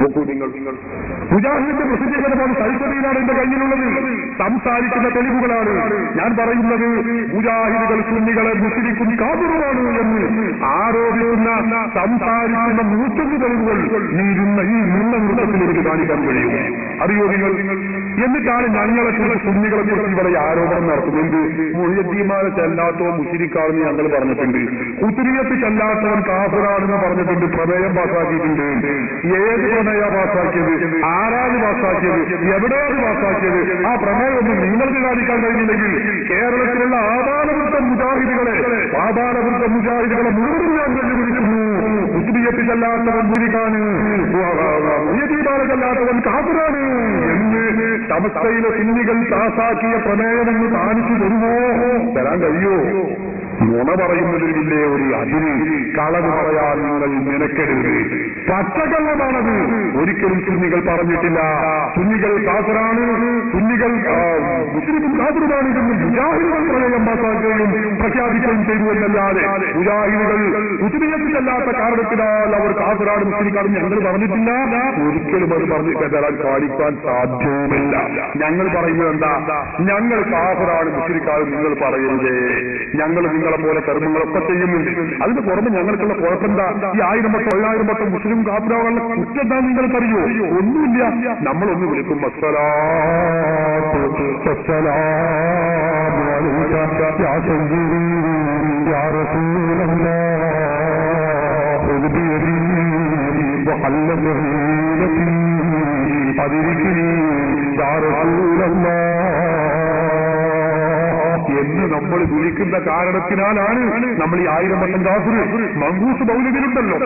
നോക്കൂ നിങ്ങൾ. മുജാഹിദിന്റെ പ്രസിദ്ധീകരണമാണ് സൈഫദീനാണ് എന്റെ കയ്യിലുള്ളത്. സംസാരിക്കുന്ന തെളിവുകളാണ് ഞാൻ പറയുന്നത്. മുജാഹിദുകൾ സുന്നികളെ മുസ്ലിക്കും കാഫിറുമാണ് എന്ന് ആരോപിക്കുന്ന സംസാരിക്കുന്ന 100 തെളിവുകൾ ഈ നൃത്തത്തിൽ എനിക്ക് കാണിക്കാൻ കഴിയും. അറിയോ നിങ്ങൾ? എന്നിട്ടാണ് ഞങ്ങളെ കുറിച്ച് സുന്നികളെ കുറിച്ച് ഇവിടെ ആരോപണം നടത്തുന്നത്. മുഹ്യിദ്ദീൻമാരെ ചെല്ലാത്തവൻ മുശ്രിക്കാണെന്ന് ഞങ്ങൾ പറഞ്ഞിട്ടുണ്ട്. ഖുത്ബിയ്യത്ത് ചെല്ലാത്തവൻ കാഫിറാണെന്ന് പറഞ്ഞിട്ടുണ്ട്. പ്രമേയം പാസാക്കിയിട്ടുണ്ട്. ഏത് പ്രമേയ പാസാക്കിയത്? ആരാണ് പാസാക്കിയത്? എവിടെയാണ് പാസാക്കിയത്? ആ പ്രമേയമൊന്നും നിങ്ങൾക്ക് കാണിക്കാൻ കഴിഞ്ഞില്ലെങ്കിൽ കേരളത്തിലുള്ള ആധാരവൃത്ത മുജാഹിദുകളെ മുഴുവൻ ഞാൻ വെല്ലുവിളിക്കുന്നു. ഖുത്ബിയ്യത്ത് ചെല്ലാത്തവൻ മുശ്രിക്കാണ്, മുഹ്യിദ്ദീൻമാരെ ചെല്ലാത്തവൻ കാഫിറാണ് എന്ന് സമസ്തയിലെ സുന്നികൾ പാസാക്കിയ പ്രമേയമെന്ന് കാണിച്ചു തരുമോ? തരാൻ കഴിയോ? നുണ പറയുന്നതിലില്ലേ ഒരു അതിര്? കളവ് പറയാൻ നിങ്ങൾ മെനക്കെടരുത്. പച്ചക്കള്ളമാണത്. ഒരിക്കലും സുന്നികൾ പറഞ്ഞിട്ടില്ല സുന്നികൾ കാഫിറാണ്, സുന്നികൾ മുസ്ലിമും കാഫിറുമാണ് എന്ന് മുജാഹിദുകൾ പ്രളയം പാസാക്കുകയും പ്രഖ്യാപിക്കുകയും ചെയ്തു എന്നല്ലാതെ മുജാഹിദുകൾ ഖുത്ബിയ്യത്തിലല്ലാത്ത കാരണത്തിനാൽ അവർ കാഫിറാണ് മുസ്ലിക്കാണെന്ന് ഞങ്ങൾ പറഞ്ഞിട്ടില്ല. ഒരിക്കലും അത് പറഞ്ഞിട്ട് തരാൻ കാണിക്കാൻ സാധ്യവുമില്ല. ഞങ്ങൾ പറയുന്നത് എന്താ? ഞങ്ങൾ കാഫിറാണ് മുസ്ലിക്കാണെന്ന് നിങ്ങൾ പറയുന്നതേ. ഞങ്ങൾ നിങ്ങളെ പോലെ കർമ്മങ്ങളൊക്കെ ചെയ്യുന്നുണ്ട്. അതിന് പുറമെ ഞങ്ങൾക്കുള്ള കുഴപ്പമെന്താ? ഈ 1000 വട്ടം 1000 വട്ടം മുസ്ലിം കാഫിറാകാനുള്ള കുറ്റെന്താ നിങ്ങൾക്കറിയോ? ഒന്നുമില്ല. നമ്മളൊന്ന് വിളിക്കും എന്ന് നമ്മൾ വിളിക്കുന്ന കാരണത്തിനാലാണ് നമ്മൾ ഈ 1000 വട്ടം കാഫിർ. മങ്കൂസ് മൗലിദിലുണ്ടല്ലോ,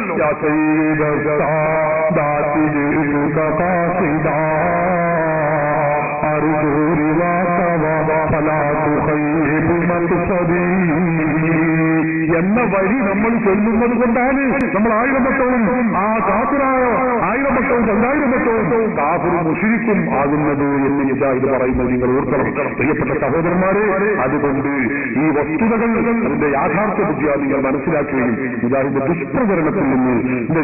എന്ന വഴി നമ്മൾ ചൊല്ലുന്നത് കൊണ്ടാണ് നമ്മൾ 1000 വട്ടവും ആ കാഫിറായ 1000 വട്ടവും 1000 വട്ടവും കാഫിർ മുശ്രിക്കും ആകുന്നത് എന്ന് മുജാഹിദ് പറയുന്നത് നിങ്ങൾ ഓർക്കണം. പ്രിയപ്പെട്ട സഹോദരന്മാരെ, അതുകൊണ്ട് ഈ വസ്തുതകൾ അതിന്റെ യാഥാർത്ഥ ബുദ്ധിയാ നിങ്ങൾ മനസ്സിലാക്കുകയും മുജാഹിദ് ദുഷ്പ്രചരണത്തിൽ നിന്ന് ഇതിന്റെ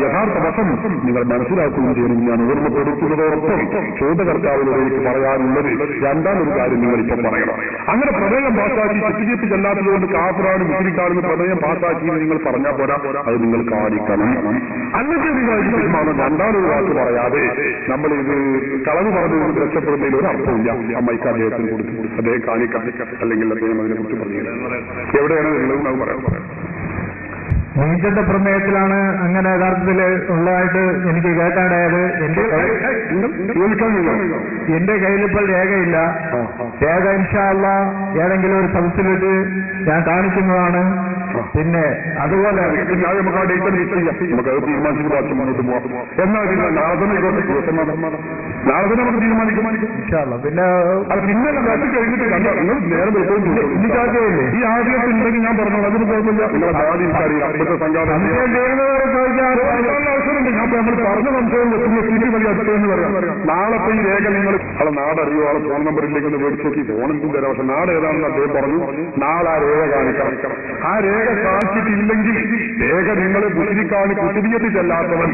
യഥാർത്ഥ വശം നിങ്ങൾ മനസ്സിലാക്കുകയും ചെയ്യണമെന്ന് ഞാൻ ഓർമ്മപ്പെടുത്തുന്നതോടൊപ്പം ചോദ്യകർത്താവിനോട് എനിക്ക് പറയാനുള്ളത് രണ്ടാമൊരു കാര്യം നിങ്ങൾ ഇപ്പം പറയണം. അങ്ങനെ പ്രമേയം പാസാക്കി ഖുത്ബിയ്യത്ത് ചെല്ലാത്തതുകൊണ്ട് കാഫിറാണ് മുസ്ലിക്കാണെന്ന് പ്രമേയം പാസാക്കി നിങ്ങൾ പറഞ്ഞാൽ പോരാ, അത് നിങ്ങൾ കാണിക്കണം. അല്ലെങ്കിൽ നിങ്ങൾ രണ്ടാമൊരു വാക്ക് പറയാതെ നമ്മൾ ഇത് കളവ് പറഞ്ഞുകൊണ്ട് രക്ഷപ്പെടുന്നതിൽ ഒരു അർത്ഥമില്ല. അമ്മയ്ക്ക് അദ്ദേഹത്തിന് കൊടുത്തു അദ്ദേഹം കാണിക്കാം, അല്ലെങ്കിൽ അദ്ദേഹം അതിനെ കുറിച്ച് പറഞ്ഞു എവിടെയാണ് നിങ്ങൾ പറയാം. നീച്ചന്റെ പ്രമേയത്തിലാണ് അങ്ങനെ യഥാർത്ഥത്തിൽ ഉള്ളതായിട്ട് എനിക്ക് കേൾക്കാണ്ടായത്. എന്റെ കയ്യിലിപ്പോൾ രേഖയില്ല. രേഖ ഇൻഷാ അല്ലാഹ് ഏതെങ്കിലും ഒരു സദസ്സിൽ വെച്ച് ഞാൻ കാണിക്കുന്നതാണ്. പിന്നെ അതുപോലെ നാളെ നമുക്ക് തീരുമാനിക്കും. പിന്നെ ഈ ആദ്യത്തിലുണ്ടെങ്കിൽ ഞാൻ പറഞ്ഞു അതിന് കുഴപ്പമില്ല. നമ്മൾ പറഞ്ഞ സംശയം സ്ഥിതി വലിയ അടുത്തെന്ന് പറയാം. നാളെ ഈ രേഖ നിങ്ങൾ ആളെ നാടറിയോ, ആളെ ഫോൺ നമ്പറിലേക്ക് ഒന്ന് മേടിച്ച് നോക്കി ഫോണെന്തും തരാം. പക്ഷെ നാട് ഏതാണെന്ന് അദ്ദേഹം പറഞ്ഞു. നാളെ ആ രേഖ കാണിക്കണം. ആ രേഖ കാണിച്ചിട്ടില്ലെങ്കിൽ രേഖ നിങ്ങൾ മുസ്ലിക്കാണ് ഖുത്ബിയ്യത്ത് ചെല്ലാത്തവൻ,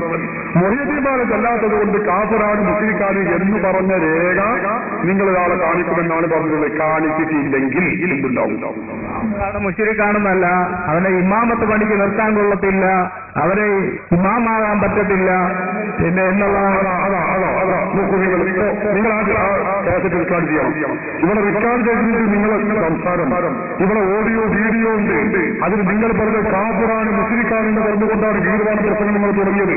മുഹ്യിദ്ദീൻമാരെ ചെല്ലാത്തത് കൊണ്ട് കാഫിറാണ് മുസ്ലിക്കാണ് എന്ന് പറഞ്ഞ രേഖ നിങ്ങൾ ഒരാളെ കാണിക്കുമെന്നാണ് പറഞ്ഞത്. കാണിച്ചിട്ടില്ലെങ്കിൽ എന്തുണ്ടാവും? മുശ്രിക്കാണെന്നല്ല, അവനെ ഇമാമത്ത് പണിക്ക് നിർത്താൻ കൊള്ളത്തില്ല, അവരെ ഇമാമാകാൻ പറ്റത്തില്ല. പിന്നെ നിങ്ങൾ ആ കാസറ്റ് റെക്കോർഡ് ചെയ്യണം. ഇവിടെ റെക്കോർഡ് ചെയ്തിട്ട് നിങ്ങളെ സംസാരം ഇവിടെ ഓഡിയോ വീഡിയോ ഉണ്ട്. അതിന് നിങ്ങൾ പറഞ്ഞ കാഫിറാണ് മുസ്ലിക്കാണെന്ന് പറഞ്ഞുകൊണ്ടാണ് ഗീർവാണ പ്രസംഗം നിങ്ങൾ തുടങ്ങിയത്.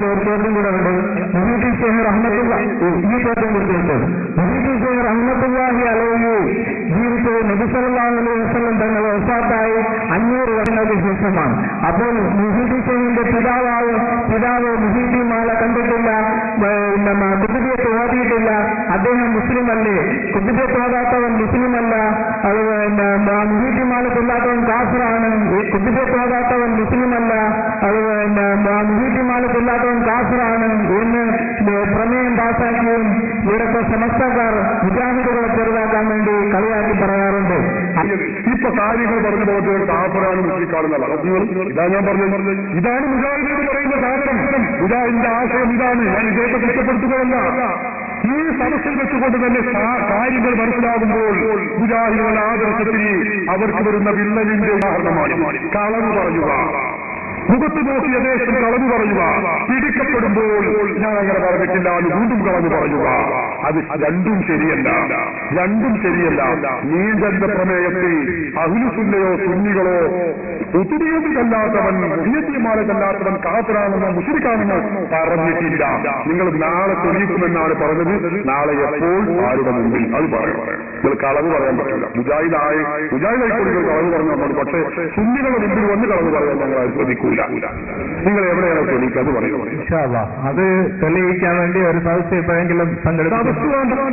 ജീവിതത്തിൽ നബി സല്ലല്ലാഹു അലൈഹി വസല്ലം തങ്ങൾ വഫാത്തായി 500 വർഷങ്ങൾക്ക് ശേഷമാണ്. അപ്പോൾ മുഹീദ്ദീന്റെ പിതാവ് മുഹീദ്ദീൻമാരെ കണ്ടിട്ടില്ല, ഖുത്ബിയ്യത്ത് ഓതിയിട്ടില്ല. അദ്ദേഹം മുസ്ലിമല്ലേ? ഖുത്ബിയ്യത്ത് ഓതാത്തവൻ മുസ്ലിമല്ല. അത് മുഹീദ്ദീൻമാരെ കൊല്ലാത്തവൻ കാഫിറാണ്. ഖുത്ബിയ്യത്ത് ഓതാത്തവൻ മുസ്ലിമല്ല. അത് മുഹീദ്ദീൻമാരെ കൊല്ലാത്തവൻ കാഫിറാണ് എന്ന് പ്രമേയം പാസാക്കുകയും ഇവിടുത്തെ സമസ്തക്കാർ മുജാഹിദുകളെ ചെറുതാക്കാൻ വേണ്ടി കളിയാക്കി പറയാറുണ്ട്. ഇപ്പൊ കാര്യങ്ങൾ പറഞ്ഞു പോകട്ടെ, കാഫറാണ് മുസ്ലിക്കാണെന്നുള്ള ഇതാ ഞാൻ പറഞ്ഞത്. ഇതാണ് മുജാഹിദ് എന്ന് പറയുന്ന സാധനം. മുജാഹിദിന്റെ ആശയം ഇതാണ്. ഞാൻ ഇദ്ദേഹത്തെ കുറ്റപ്പെടുത്തുകയല്ല. ഈ സദസ്സിൽ വെച്ചുകൊണ്ട് തന്നെ കാര്യങ്ങൾ മനസ്സിലാകുമ്പോൾ മുജാഹിദുകളുടെ ആദർശത്തിന് അവർക്ക് വരുന്ന വിള്ളലിന്റെ ഉദാഹരണമാണ് കളവ് പറയുക, മുഖത്ത് നോക്കി യഥേഷ്ടം കളവ് പറയുക, പിടിക്കപ്പെടുമ്പോൾ ഞാൻ അങ്ങനെ പറഞ്ഞിട്ടില്ല എന്ന് വീണ്ടും കളവ് പറയുക. അത് രണ്ടും ശരിയല്ല, രണ്ടും ശരിയല്ല. നീന്തന്റെ പ്രമേയത്തിൽ അഹ്ലുസുന്നയോ സുന്നികളോ ഉത്തുനിയത്തിലല്ലാത്തവൻ ഉയത്തിമാലല്ലാത്തവൻ കാഫിറാണെന്നോ മുശ്രിക്കാണെന്നോ പറഞ്ഞിട്ടില്ല. നിങ്ങൾ നാളെ തെളിയിക്കുമെന്നാണ് പറഞ്ഞത്. നാളെ എപ്പോൾ ആരുടെ മുമ്പിൽ അത് പറയണം. നിങ്ങൾ കളവ് പറയാൻ പറ്റില്ല. മുജാഹിദായിക്കൂടി കളവ് പറഞ്ഞു. പക്ഷേ സുന്നികളുടെ മുമ്പിൽ വന്ന് കളവ് പറയാൻ ഞങ്ങൾ ശ്രദ്ധിക്കൂല. നിങ്ങൾ എവിടെയാണ് തെളിയിക്കുക അത് പറയുന്നത്. അത് തെളിയിക്കാൻ വേണ്ടി ഒരു സദസ്സ് എപ്പോഴെങ്കിലും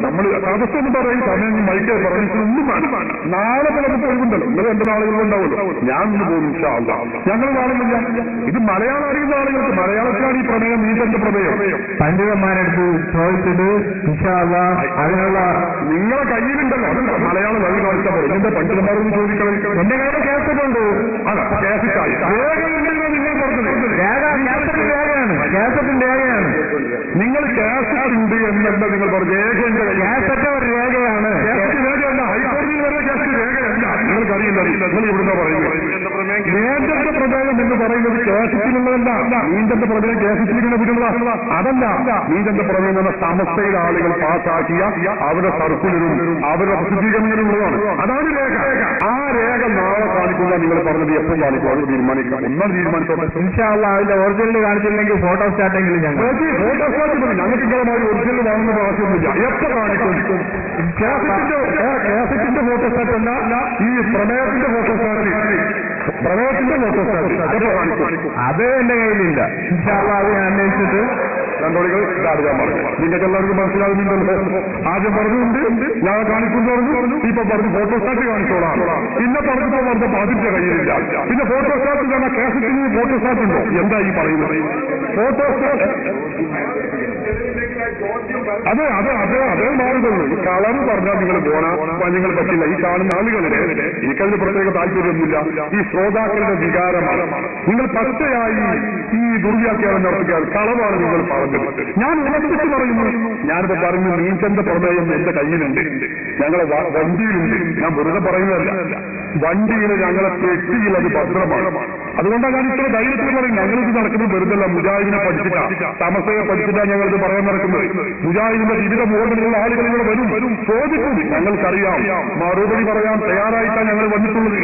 നമ്മൾ സദസ്സ് എന്ന് പറയും സമയം മൈക്ക് പറഞ്ഞിട്ടൊന്നും വേണം. നാളെ ചിലപ്പോൾ ഒഴിവുണ്ടല്ലോ. നിങ്ങൾ എന്റെ നാളുകളുണ്ടാവുമല്ലോ. ഞാൻ ഒന്ന് പോകും. ഞങ്ങൾ കാണുന്നില്ല. ഇത് മലയാളം അറിയുന്ന ആളുകൾക്ക് മലയാളത്തിലാണ് ഈ പ്രമേയം, നീന്തന്റെ പ്രമേയം. പണ്ഡിതന്മാരെടുത്ത് ചോദിച്ചിട്ട് അതിനുള്ള നിങ്ങളെ കയ്യിലുണ്ടല്ലോ. അത് മലയാളം വഴി കാണിച്ചാൽ പറയും. എന്റെ പണ്ഡിതന്മാരൊന്നും ചോദിക്കണം. എന്റെ കാര്യം കേസറ്റുണ്ട്. അല്ല കേസറ്റായി നിങ്ങൾ പറഞ്ഞത് കേസറ്റിന്റെ രേഖയാണ്. നിങ്ങൾ കേസറ്റുണ്ട് എന്നല്ല നിങ്ങൾ പറഞ്ഞു. രേഖയുടെ കേസറ്റ് ഒരു രേഖയാണ്. രേഖയല്ല, ഹൈക്കോടതിയിൽ വരെ കേസറ്റ് രേഖയല്ല. നിങ്ങൾക്കറിയില്ല. നിങ്ങൾ ഇവിടുന്ന് പറയുന്നത് നീന്തന്റെ പ്രമേയം എന്ന് പറയുന്നത് കേസറ്റിലുള്ളതല്ല. നീന്തന്റെ പ്രമേയം കേസറ്റിലുള്ള അതല്ല. നീന്തന്റെ പ്രമേയം എന്ന സമസ്തയിലെ ആളുകൾ പാസ്സാക്കിയ അവരുടെ സർക്കുലറും അവരുടെ പ്രസിദ്ധീകരണങ്ങളുള്ളതാണ്. അതാണ് രേഖ. ആ രേഖ നാളെ കാണിക്കുക. നിങ്ങൾ പറഞ്ഞത് എപ്പോൾ കാണിക്കും അത് തീരുമാനിക്കാം. ഒന്നാം തീരുമാനിച്ചോട്ടെ. അതിന്റെ ഒറിജിനൽ കാണിച്ചില്ലെങ്കിൽ ഫോട്ടോ സ്റ്റാർട്ടെങ്കിലും ഞങ്ങൾ ഫോട്ടോ സ്റ്റാർട്ട് മതി. ഞങ്ങൾക്ക് ഇങ്ങനെ ഒറിജിനൽ വാങ്ങുന്ന ആവശ്യമൊന്നുമില്ല. എപ്പോ കാണിക്കും? കേസറ്റിന്റെ ഫോട്ടോ സ്റ്റാർട്ട് അല്ല, ഈ പ്രമേയത്തിന്റെ ഫോട്ടോ സ്റ്റാർട്ട്. പ്രമേയത്തിന്റെ ഫോട്ടോ സ്റ്റാർട്ട് എപ്പോ കാണിക്കും? അത് എന്റെ കയ്യിലില്ല. അത് ഞാൻ അന്വേഷിച്ചിട്ട് രണ്ടോളികൾ അറിയാൻ പറഞ്ഞു. നിങ്ങൾക്ക് എല്ലാവർക്കും മനസ്സിലാകുന്നുണ്ടല്ലോ. ആദ്യം പറഞ്ഞുണ്ട് ഞാൻ കാണിക്കും പറഞ്ഞു. ഇപ്പൊ പറഞ്ഞു ഫോട്ടോ സ്റ്റാർട്ട് കാണിച്ചോളാം. പിന്നെ പറഞ്ഞപ്പോ അതിന്റെ കയ്യിലില്ല. പിന്നെ ഫോട്ടോ സ്റ്റാർട്ട് കാരണം കേസറ്റിന് ഫോട്ടോ സ്റ്റാർട്ട് ഉണ്ടോ? എന്താ ഈ പറയുന്നത്? ഫോട്ടോ സ്റ്റാർട്ട് അതേ മാറുകയുള്ളൂ. ഈ കളറ് പറഞ്ഞാൽ നിങ്ങൾ നിങ്ങൾ പറ്റില്ല. ഈ കാണുന്ന ആളുകളുടെ എനിക്കതിന് പ്രത്യേക താല്പര്യമൊന്നുമില്ല. ഈ ശ്രോതാക്കളുടെ വികാരമാണ്. നിങ്ങൾ പച്ചയായി ഈ ദുർവ്യാഖ്യാനം നടത്തുകയാണ്. കളവാണ് നിങ്ങൾ പറഞ്ഞത്. ഞാൻ ഉറപ്പിച്ച് പറയുന്നു. ഞാനിപ്പോ പറഞ്ഞു നീന്തന്റെ പ്രമേയം എന്റെ കയ്യിലുണ്ട്. ഞങ്ങളെ വണ്ടിയിലുണ്ട്. ഞാൻ വെറുതെ പറയുന്നതല്ല. വണ്ടിയിൽ ഞങ്ങളെ പെട്ടിയിൽ അത് ഭദ്രമാണ്. അതുകൊണ്ടാണ് ഞാൻ ഇത്ര ധൈര്യത്തിൽ പറയും. ഞങ്ങളിത് നടക്കുന്നത് വെറുതല്ല. മുജാഹിദിനെ പഠിച്ചിട്ടാ, സമസ്തയെ പഠിച്ചിട്ടാ ഞങ്ങളിത് പറയാൻ നടക്കുന്നത്. മുജാഹിദിന്റെ വിവിധ മുകളിലുള്ള ആളുകൾ ഇവിടെ വരും, ചോദിക്കും. ഞങ്ങൾക്കറിയാം, മറുപടി പറയാൻ തയ്യാറായിട്ടാണ് ഞങ്ങൾ വന്നിട്ടുള്ളത്.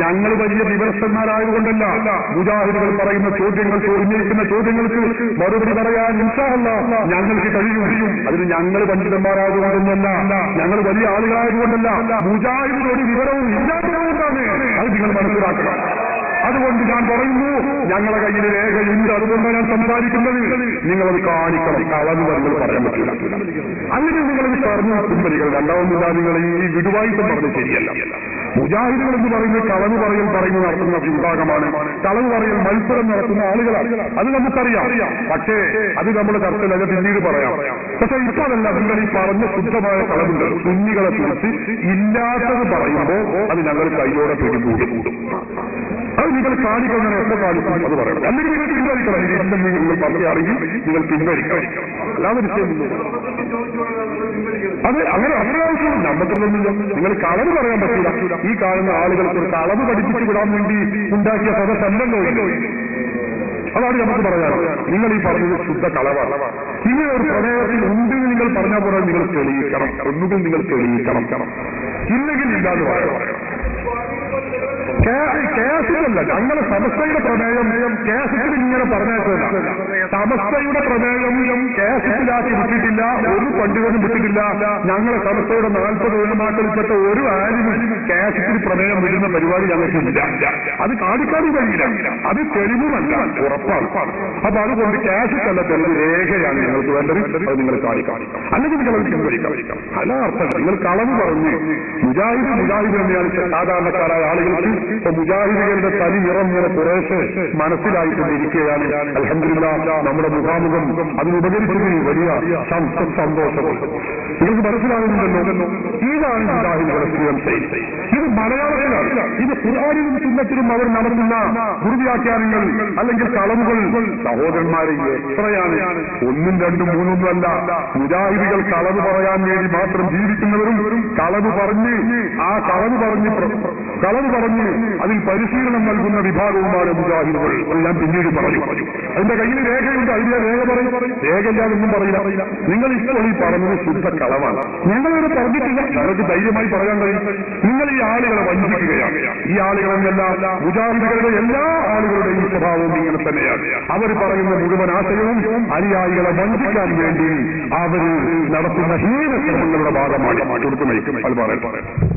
ഞങ്ങൾ വലിയ വിവരസ്ഥന്മാരായതുകൊണ്ടല്ല. മുജാഹിദുകൾ പറയുന്ന ചോദ്യങ്ങൾക്ക്, ഉന്നയിക്കുന്ന ചോദ്യങ്ങൾക്ക് മറുപടി പറയാൻ ഇൻഷാ അല്ലാഹ് ഞങ്ങൾക്ക് കഴിയും. അതിന് ഞങ്ങൾ പണ്ഡിതന്മാരായതുകൊണ്ടൊന്നല്ല, ഞങ്ങൾ വലിയ ആളുകളായതുകൊണ്ടല്ല. മുജാഹിദിന് ഒരു വിവരവും ഇല്ലാത്തതുകൊണ്ടാണ്. അത് നിങ്ങൾ മനസ്സിലാക്കണം. അതുകൊണ്ട് ഞാൻ പറയുന്നു, ഞങ്ങളുടെ കയ്യിൽ രേഖയുണ്ട്. അതുകൊണ്ടാണ് ഞാൻ സംസാരിക്കുന്നത്. നിങ്ങളത് കാണിക്കണം. കളവ് നിങ്ങൾ പറയാൻ പറ്റില്ല. അങ്ങനെ നിങ്ങളത് പറഞ്ഞു പിൻവലികൾ. രണ്ടാമതില്ല, നിങ്ങൾ ഈ വിടുവായിത്തം പറഞ്ഞ് ശരിയല്ല. മുജാഹിദുകൾ എന്ന് പറയുന്നത് കളവ് പറയുന്ന നടത്തുന്ന വിഭാഗമാണ്. കളവ് പറയൽ മത്സരം നടത്തുന്ന ആളുകളാണ്. അത് നമുക്കറിയാം. പക്ഷേ അത് നമ്മുടെ ചർച്ചയിലല്ല, പിന്നീട് പറയാം. പക്ഷെ ഇപ്പൊ അതല്ല. നിങ്ങൾ ഈ പറഞ്ഞ ശുദ്ധമായ കളവുണ്ട്. സുന്നികളെ കുറിച്ച് ഇല്ലാത്തത് പറയുമ്പോൾ അത് ഞങ്ങൾ കൈയോടെ പിടികൂടും. അത് നിങ്ങൾ കാണിക്കണം. എപ്പോൾ കാണിക്കും അത് പറയണം. അല്ലെങ്കിൽ നിങ്ങൾ പിൻവലിക്കണം. നിങ്ങൾ പറയുകയാണെങ്കിൽ നിങ്ങൾ പിൻവലിക്കണം. അല്ലാതെ വിഷയമൊന്നും അത് അങ്ങനെ അത്യാവശ്യം നമുക്കൊന്നുമില്ല. നിങ്ങൾ കളവ് പറയാൻ പറ്റില്ല. ഈ കാണുന്ന ആളുകൾക്ക് ഒരു കളവ് പഠിപ്പിച്ചു വിടാൻ വേണ്ടി ഉണ്ടാക്കിയ സദസ്സല്ലല്ലോ. അതാണ് നമുക്ക് പറയാറ്. നിങ്ങൾ ഈ പറഞ്ഞത് ശുദ്ധ കളവാണ്. ഇങ്ങനെ ഒരു പ്രമേയത്തിൽ ഉണ്ടെങ്കിൽ നിങ്ങൾ പറഞ്ഞാൽ പോലെ നിങ്ങൾ തെളിയിക്കണം. ഒന്നുകിൽ നിങ്ങൾ തെളിയിക്കണം, ഇല്ലെങ്കിൽ ഇല്ലാന്ന് പറയണം. കേസിലല്ല, ഞങ്ങളെ സമസ്തയുടെ പ്രമേയം കേസത്തിൽ ഇങ്ങനെ പറഞ്ഞേക്കില്ല. സമസ്തയുടെ പ്രമേയം കേസത്തിലാക്കി വിട്ടിട്ടില്ല. ഒരു പണ്ഡിതനും വിട്ടിട്ടില്ല. ഞങ്ങളെ സമസ്തയുടെ 40 ഉലമാക്കളിൽപ്പെട്ട ഒരു ആലിനും കേസത്തിൽ പ്രമേയം വിടുന്ന പരിപാടി ഞങ്ങൾക്കില്ല. അത് കാണിക്കാനും കഴിയില്ല. അത് തെളിവുമല്ല, ഉറപ്പാണ്. അപ്പൊ അതുകൊണ്ട് കേസത്തല്ല, തെളിവ് രേഖയാണ് നിങ്ങൾക്ക് വേണ്ടത്. അത് നിങ്ങൾ കാണിക്കാം. അല്ലെങ്കിൽ നിങ്ങൾ അത് പിൻവലിക്കാം. അല്ല അർത്ഥം നിങ്ങൾ കളവ് പറഞ്ഞ് മുജാഹിദ് തന്നെയാണ് സാധാരണക്കാരായ ആളുകൾക്ക് ഇപ്പൊ മുജാഹിദുകളുടെ തനി നിറം ഇങ്ങനെ കുറേശ്ശെ മനസ്സിലായിക്കൊണ്ടിരിക്കുകയാണ്. അൽഹംദുലില്ലാഹ് നമ്മുടെ മുഖാമുഖം അതിനുപകരിച്ചതിൽ വലിയ സന്തോഷം നിങ്ങൾക്ക് മനസ്സിലാകുന്നുണ്ടല്ലോ. ഇതാണ് മുജാഹിദുകളുടെ സ്ഥിരം ശൈലി. ഇത് മലയാളത്തിലാണ്. ഇത് ഖുർആനിലും സുന്നത്തിലും അവർ നടത്തുന്ന ദുർവ്യാഖ്യാനങ്ങൾ അല്ലെങ്കിൽ കളവുകൾ സഹോദരന്മാരെ എത്രയാണ്. ഒന്നും രണ്ടും മൂന്നൊന്നും അല്ല. മുജാഹിദുകൾ കളവ് പറയാൻ വേണ്ടി മാത്രം ജീവിക്കുന്നവരും കളവ് പറഞ്ഞ് അതിൽ പരിശീലനം നൽകുന്ന വിഭാഗവുമാണ് മുജാഹിദുകൾ. ഞാൻ പിന്നീട് പറഞ്ഞു. അതിന്റെ കയ്യിൽ രേഖയുണ്ട്. അതിന്റെ രേഖ പറയും. രേഖയില്ലാതൊന്നും പറയില്ല. നിങ്ങൾ ഇപ്പോൾ ഈ പറഞ്ഞത് ശുദ്ധ കളവാണ്. ഞങ്ങളിവിടെ പറഞ്ഞിട്ടില്ല. ഞങ്ങൾക്ക് ധൈര്യമായി പറയാൻ കഴിയും. നിങ്ങൾ ഈ ആളുകളെ വഞ്ചിക്കുകയാണ്. ഈ ആളുകളെന്നല്ല, മുജാഹിദുകളുടെ എല്ലാ ആളുകളുടെയും സ്വഭാവവും ഇങ്ങനെ തന്നെയാണ്. അവർ പറയുന്ന മുഴുവൻ ആശയവും അനുയായികളെ വഞ്ചിക്കാൻ വേണ്ടി അവർ നടത്തുന്ന ഹീനശ്രമങ്ങളുടെ ഭാഗമാണ്. കൊടുത്തു നയിക്കും. അത് പറയട്ടെ.